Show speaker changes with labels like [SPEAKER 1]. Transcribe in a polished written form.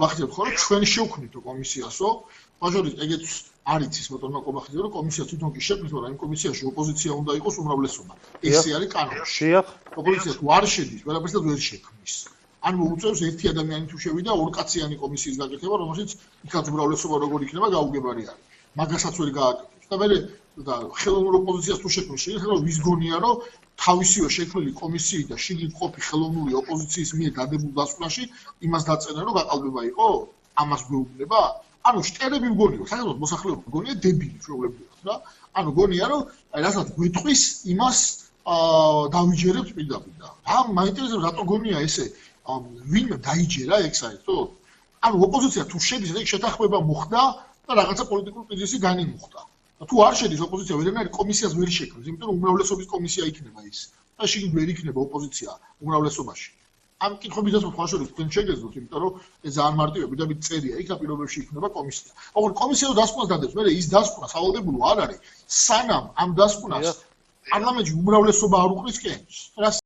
[SPEAKER 1] ვახდით ხოლმე ჩვენ შევქმნით კომისიასო, ბაჟორის ეგეც არ იცის მოტორმა კომახიძე რომ კომისია თვითონ კი შექმნით, მაგრამ იმ კომისიაში ოპოზიცია უნდა იყოს უმრავლესობა. ესე არის კანონში. ოპოზიცია თუ არ შედის, ყველაფერს ვერ შექმნის. ან მოუწევს ერთი ადამიანი თუ შევიდა ორკაციანი კომისიის გაკეთება, რომელშიც იქაც უმრავლესობა როგორ იქნება გაუგებარი არის. მაგასაც ვერ გააკეთებს. და მე ხელოვნურ ოპოზიციას თუ შექმნის, შეიძლება ვის გონია რომ თავისივე შექმნილი კომისიით და შიგნით ყოფი ხელოვნური ოპოზიციის მიერ დადებულ დასკვნაში იმას დაწერა რომ გაყალბება იყო? ამას გვეუბნება? ანუ შტერები მგონია, საერთოდ მოსახლეობა მგონია დებილი ჩვეულებრივად რა. ანუ გონია რომ აი რასაც გვიტყვის იმას დავიჯერებთ პირდაპირ. რა მაინტერესებს რატო გონია ესე? ვინმე დაიჯერა ეგ საერთოდ? ანუ ოპოზიცია თუ შედის, ეგ შეთანხმება მოხდა და რაღაცა პოლიტიკური კრიზისი განიმუხტა. თუ არ შედის ოპოზიცია, ვერანაირ კომისიას ვერ შექმნის, იმიტომ რომ უმრავლესობის კომისია იქნება ის. და შიგნით ვერ იქნება ოპოზიცია უმრავლესობაში. ამ კითხვებიდანაც ხვალშორის თქვენ შეგეძლოთ, იმიტომ რომ ეს ძალიან მარტივია, პირდაპირ წერია, იქაპირობებში იქნება კომისია. ოღონდ კომისია დასკვნას დადებს, მე ის დასკვნა სავალდებულო არ არის, სანამ ამ დასკვნას პარლამენტში უმრავლესობა არ უყრის კენჭს.